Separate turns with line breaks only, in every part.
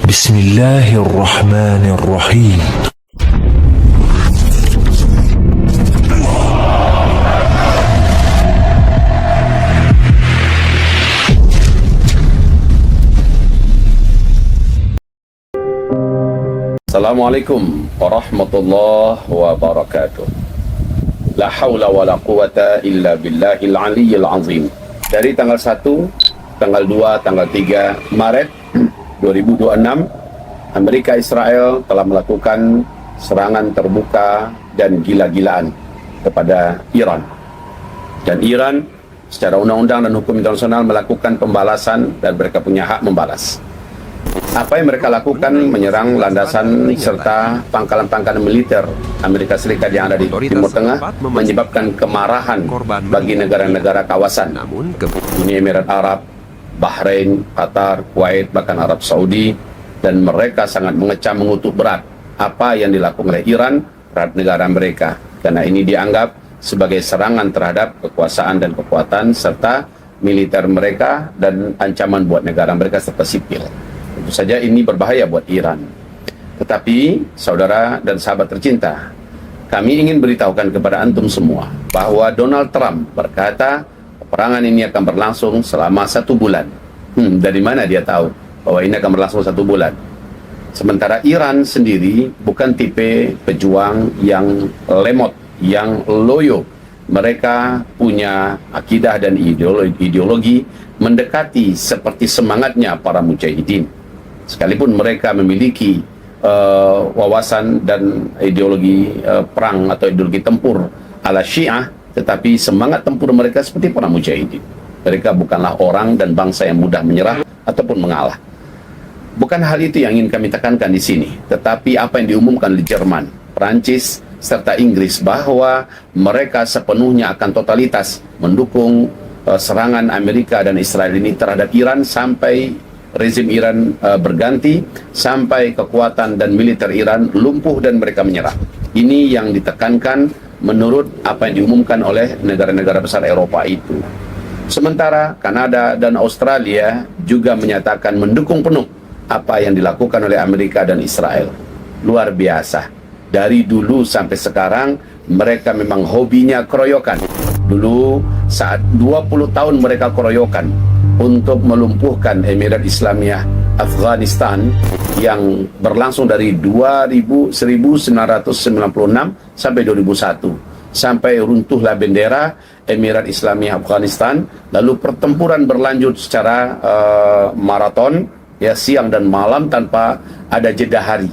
Bismillahirrahmanirrahim.
Assalamualaikum warahmatullahi wabarakatuh. La haula wa la quwata illa billahil aliyyil azim. Dari tanggal 1, tanggal 2, tanggal 3 Maret 2026, Amerika Israel telah melakukan serangan terbuka dan gila-gilaan kepada Iran. Dan Iran secara undang-undang dan hukum internasional melakukan pembalasan dan mereka punya hak membalas. Apa yang mereka lakukan menyerang landasan serta pangkalan-pangkalan militer Amerika Serikat yang ada di Timur Tengah, menyebabkan kemarahan bagi negara-negara kawasan Uni Emirat Arab, Bahrain, Qatar, Kuwait, bahkan Arab Saudi, dan mereka sangat mengecam mengutuk berat apa yang dilakukan oleh Iran terhadap negara mereka, karena ini dianggap sebagai serangan terhadap kekuasaan dan kekuatan serta militer mereka dan ancaman buat negara mereka serta sipil. Tentu saja ini berbahaya buat Iran. Tetapi saudara dan sahabat tercinta, kami ingin beritahukan kepada antum semua bahwa Donald Trump berkata peperangan ini akan berlangsung selama 1 bulan. Dari mana dia tahu bahwa ini akan berlangsung 1 bulan? Sementara Iran sendiri bukan tipe pejuang yang lemot, yang loyo. Mereka punya akidah dan ideologi mendekati seperti semangatnya para mujahidin. Sekalipun mereka memiliki wawasan dan ideologi perang atau ideologi tempur ala Syiah, tetapi semangat tempur mereka seperti para mujahidin. Mereka bukanlah orang dan bangsa yang mudah menyerah ataupun mengalah. Bukan hal itu yang ingin kami tekankan di sini, tetapi apa yang diumumkan oleh Jerman, Perancis, serta Inggris bahwa mereka sepenuhnya akan totalitas mendukung serangan Amerika dan Israel ini terhadap Iran sampai rezim Iran berganti, sampai kekuatan dan militer Iran lumpuh dan mereka menyerah. Ini yang ditekankan menurut apa yang diumumkan oleh negara-negara besar Eropa itu. Sementara Kanada dan Australia juga menyatakan mendukung penuh apa yang dilakukan oleh Amerika dan Israel. Luar biasa. Dari dulu sampai sekarang mereka memang hobinya keroyokan. Dulu saat 20 tahun mereka keroyokan untuk melumpuhkan Emirat Islamiyah Afghanistan yang berlangsung dari 1996 sampai 2001, sampai runtuhlah bendera Emirat Islamiyah Afghanistan. Lalu pertempuran berlanjut secara maraton, ya, siang dan malam tanpa ada jeda hari.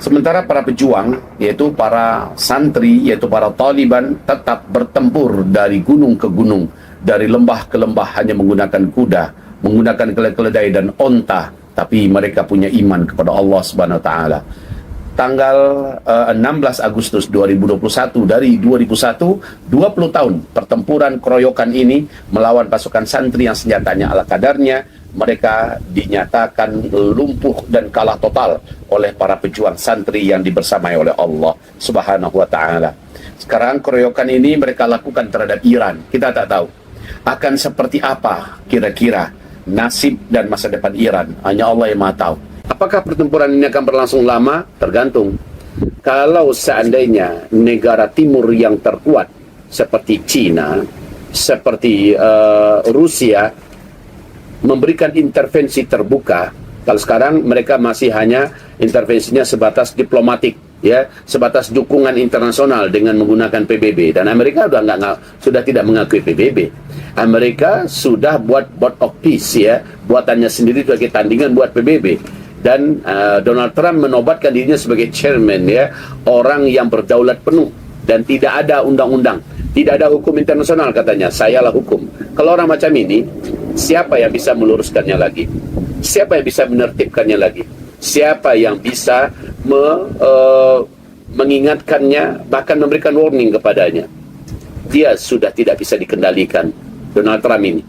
Sementara para pejuang, yaitu para santri, yaitu para Taliban, tetap bertempur dari gunung ke gunung, dari lembah ke lembah, hanya menggunakan kuda, menggunakan keledai dan onta, tapi mereka punya iman kepada Allah Subhanahu wa taala. Tanggal 16 Agustus 2021, dari 2001, 20 tahun pertempuran keroyokan ini melawan pasukan santri yang senjatanya ala kadarnya, mereka dinyatakan lumpuh dan kalah total oleh para pejuang santri yang dibersamai oleh Allah Subhanahu wa taala. Sekarang keroyokan ini mereka lakukan terhadap Iran. Kita tak tahu akan seperti apa kira-kira nasib dan masa depan Iran. Hanya Allah yang Maha tahu. Apakah pertempuran ini akan berlangsung lama? Tergantung. Kalau seandainya negara timur yang terkuat seperti China, seperti Rusia memberikan intervensi terbuka, kalau sekarang mereka masih hanya intervensinya sebatas diplomatik, ya, sebatas dukungan internasional dengan menggunakan PBB, dan Amerika sudah tidak mengakui PBB. Amerika sudah buat board of peace, ya, buatannya sendiri sebagai tandingan buat PBB. Dan Donald Trump menobatkan dirinya sebagai chairman, ya, orang yang berdaulat penuh dan tidak ada undang-undang, tidak ada hukum internasional, katanya. Sayalah hukum. Kalau orang macam ini, siapa yang bisa meluruskannya lagi? Siapa yang bisa menertibkannya lagi? Siapa yang bisa mengingatkannya, bahkan memberikan warning kepadanya? Dia sudah tidak bisa dikendalikan, Donald Trump ini.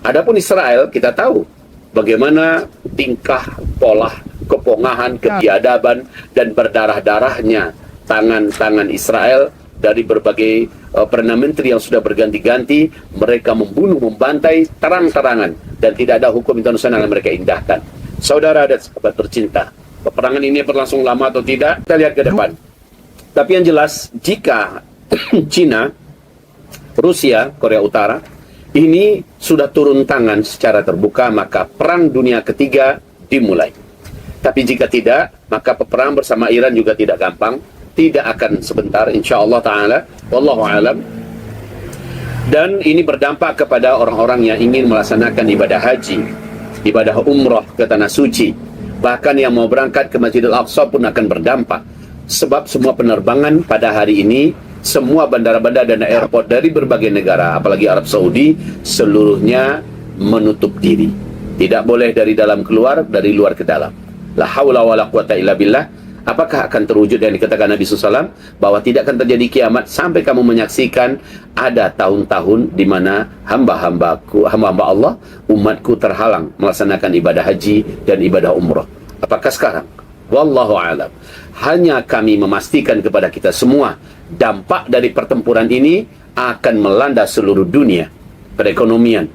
Adapun Israel, kita tahu bagaimana tingkah, pola, kepongahan, ketiadaban, dan berdarah-darahnya tangan-tangan Israel dari berbagai Perdana Menteri yang sudah berganti-ganti. Mereka membunuh, membantai terang-terangan, dan tidak ada hukum internasional yang mereka indahkan. Saudara dan sahabat tercinta, peperangan ini berlangsung lama atau tidak, kita lihat ke depan. Tapi yang jelas, jika Cina, Rusia, Korea Utara ini sudah turun tangan secara terbuka, maka perang dunia ketiga dimulai. Tapi jika tidak, maka peperangan bersama Iran juga tidak gampang, tidak akan sebentar, insyaAllah ta'ala, wallahu alam. Dan ini berdampak kepada orang-orang yang ingin melaksanakan ibadah haji, ibadah umrah ke Tanah Suci. Bahkan yang mau berangkat ke Masjidil Aqsa pun akan berdampak. Sebab semua penerbangan pada hari ini, semua bandara-bandara dan airport dari berbagai negara, apalagi Arab Saudi, seluruhnya menutup diri. Tidak boleh dari dalam keluar, dari luar ke dalam. La haula wa la quwata illa billah. Apakah akan terwujud yang dikatakan Nabi SAW bahwa tidak akan terjadi kiamat sampai kamu menyaksikan ada tahun-tahun di mana hamba-hamba Allah, umatku terhalang melaksanakan ibadah haji dan ibadah umrah. Apakah sekarang? Wallahu a'lam. Hanya kami memastikan kepada kita semua, dampak dari pertempuran ini akan melanda seluruh dunia, perekonomian,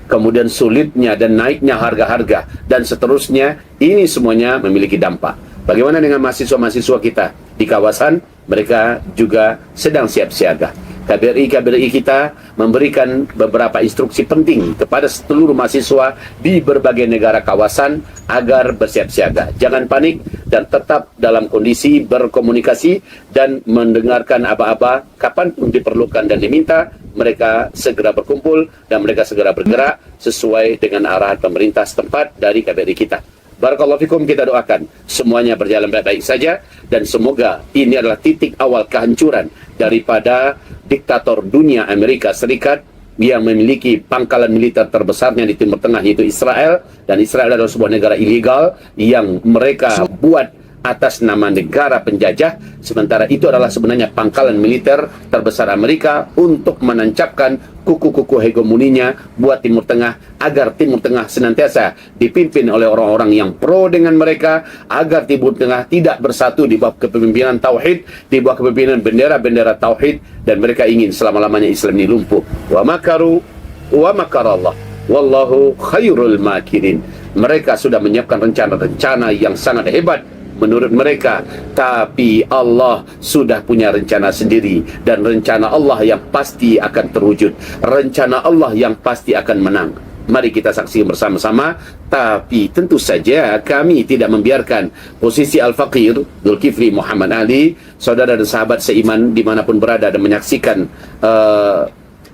kemudian sulitnya dan naiknya harga-harga, dan seterusnya. Ini semuanya memiliki dampak. Bagaimana dengan mahasiswa-mahasiswa kita di kawasan? Mereka juga sedang siap siaga. KBRI kita memberikan beberapa instruksi penting kepada seluruh mahasiswa di berbagai negara kawasan agar bersiap siaga. Jangan panik dan tetap dalam kondisi berkomunikasi dan mendengarkan apa-apa kapanpun diperlukan dan diminta. Mereka segera berkumpul dan mereka segera bergerak sesuai dengan arahan pemerintah setempat dari KBRI kita. Barakallahu fikum, kita doakan semuanya berjalan baik-baik saja, dan semoga ini adalah titik awal kehancuran daripada diktator dunia Amerika Serikat yang memiliki pangkalan militer terbesarnya di Timur Tengah, yaitu Israel. Dan Israel adalah sebuah negara ilegal yang mereka buat atas nama negara penjajah, sementara itu adalah sebenarnya pangkalan militer terbesar Amerika untuk menancapkan kuku-kuku hegemoninya buat Timur Tengah, agar Timur Tengah senantiasa dipimpin oleh orang-orang yang pro dengan mereka, agar Timur Tengah tidak bersatu di bawah kepemimpinan tauhid, di bawah kepemimpinan bendera-bendera tauhid, dan mereka ingin selama-lamanya Islam ini lumpuh. Wa makaru wa makarallah wallahu khairul makirin. Mereka sudah menyiapkan rencana-rencana yang sangat hebat menurut mereka, tapi Allah sudah punya rencana sendiri, dan rencana Allah yang pasti akan terwujud, rencana Allah yang pasti akan menang. Mari kita saksikan bersama-sama. Tapi tentu saja kami tidak membiarkan posisi Al-Faqir Zulkifli Muhammad Ali, saudara dan sahabat seiman dimanapun berada dan menyaksikan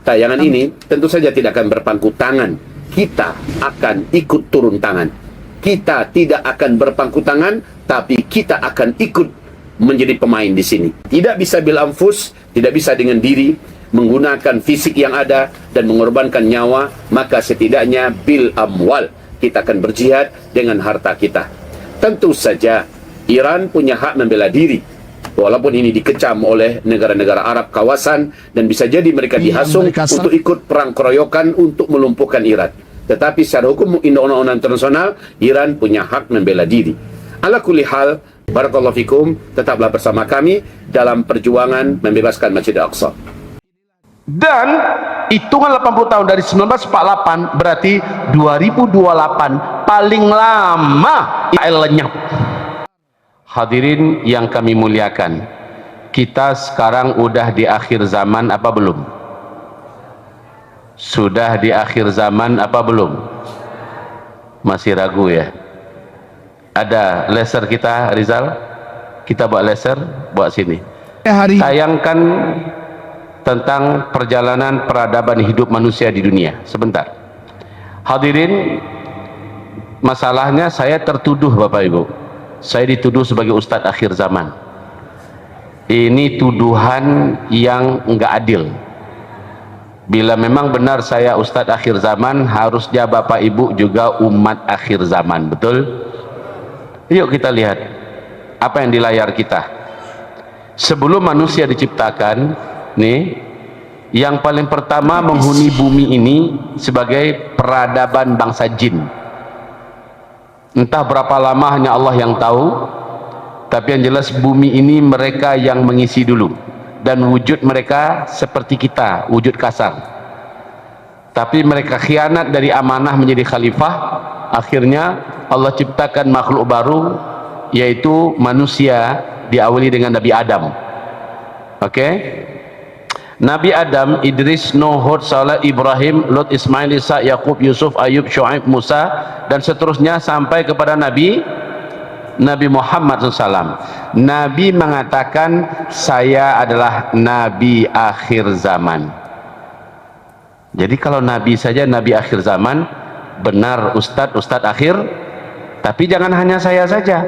tayangan ini, tentu saja tidak akan berpangku tangan. Kita akan ikut turun tangan. Kita tidak akan berpangku tangan, tapi kita akan ikut menjadi pemain di sini. Tidak bisa bil anfus, tidak bisa dengan diri, menggunakan fisik yang ada dan mengorbankan nyawa, maka setidaknya bil amwal, kita akan berjihad dengan harta kita. Tentu saja Iran punya hak membela diri, walaupun ini dikecam oleh negara-negara Arab kawasan, dan bisa jadi mereka dihasung untuk ikut perang keroyokan untuk melumpuhkan Iran. Tetapi secara hukum undang-undang internasional, Iran punya hak membela diri. Ala kulli hal, barakallahu fikum, tetaplah bersama kami dalam perjuangan membebaskan Masjid Al-Aqsa.
Dan hitungan 80 tahun dari 1948 berarti 2028 paling lama Israel lenyap. Hadirin yang kami muliakan, kita sekarang udah di akhir zaman apa belum? Sudah di akhir zaman apa belum? Masih ragu ya? Ada laser kita, Rizal? Kita buat laser, buat sini. Tayangkan tentang perjalanan peradaban hidup manusia di dunia. Sebentar. Hadirin, masalahnya saya tertuduh Bapak Ibu. Saya dituduh sebagai Ustadz akhir zaman. Ini tuduhan yang enggak adil. Bila memang benar saya Ustadz akhir zaman, harusnya Bapak Ibu juga umat akhir zaman, betul? Yuk kita lihat apa yang di layar kita. Sebelum manusia diciptakan, nih, yang paling pertama menghuni bumi ini sebagai peradaban bangsa jin. Entah berapa lama hanya Allah yang tahu, tapi yang jelas bumi ini mereka yang mengisi dulu. Dan wujud mereka seperti kita, wujud kasar. tapi mereka khianat dari amanah menjadi khalifah. Akhirnya Allah ciptakan makhluk baru, yaitu manusia, diawali dengan Nabi Adam. Oke? Nabi Adam, Idris, Nuh, Hud, Saleh, Ibrahim, Lut, Ismail, Isa, Yakub, Yusuf, Ayub, Syuaib, Musa, dan seterusnya sampai kepada Nabi Muhammad SAW. Nabi mengatakan, saya adalah Nabi akhir zaman. Jadi kalau Nabi saja Nabi akhir zaman, benar Ustadz akhir. Tapi jangan hanya saya saja,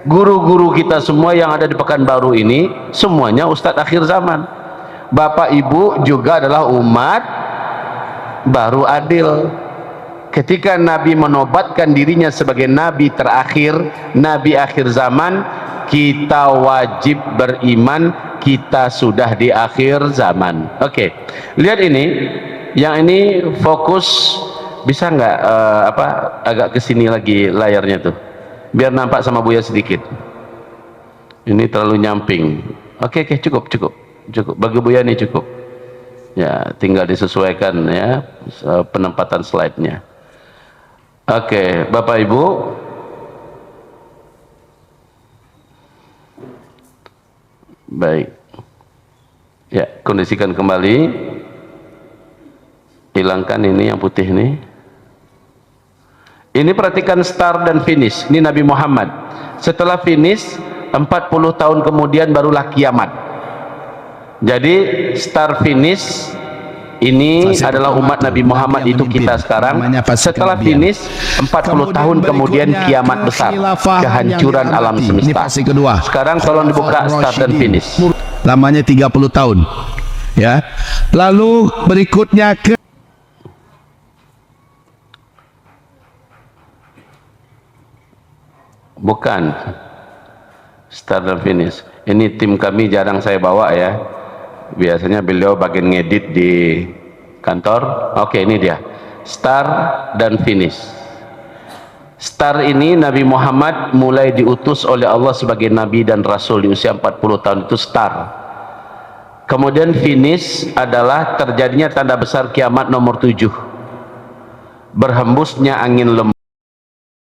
guru-guru kita semua yang ada di Pekanbaru ini semuanya Ustadz akhir zaman. Bapak Ibu juga adalah umat baru adil. Ketika Nabi menobatkan dirinya sebagai Nabi terakhir, Nabi akhir zaman, kita wajib beriman kita sudah di akhir zaman. Oke, lihat ini, yang ini fokus, bisa nggak agak kesini lagi layarnya tuh, biar nampak sama Buya sedikit. Ini terlalu nyamping. Oke, cukup. Bagi Buya ini cukup. Ya, tinggal disesuaikan ya penempatan slide-nya. Oke, Bapak Ibu, baik ya, kondisikan kembali, hilangkan ini yang putih ini perhatikan start dan finish. Ini Nabi Muhammad. Setelah finish 40 tahun kemudian barulah kiamat. Jadi start finish ini adalah umat Nabi Muhammad, itu kita sekarang. Setelah finish 40 tahun kemudian kiamat besar, kehancuran alam semesta. Sekarang tolong dibuka start dan finish.
Lamanya 30 tahun. Ya. Lalu berikutnya ke
bukan start dan finish. Ini tim kami jarang saya bawa ya. Biasanya beliau bagian ngedit di kantor. Oke, ini dia start dan finish. Start ini Nabi Muhammad mulai diutus oleh Allah sebagai Nabi dan Rasul di usia 40 tahun, itu start. Kemudian finish adalah terjadinya tanda besar kiamat nomor 7, berhembusnya angin lembut.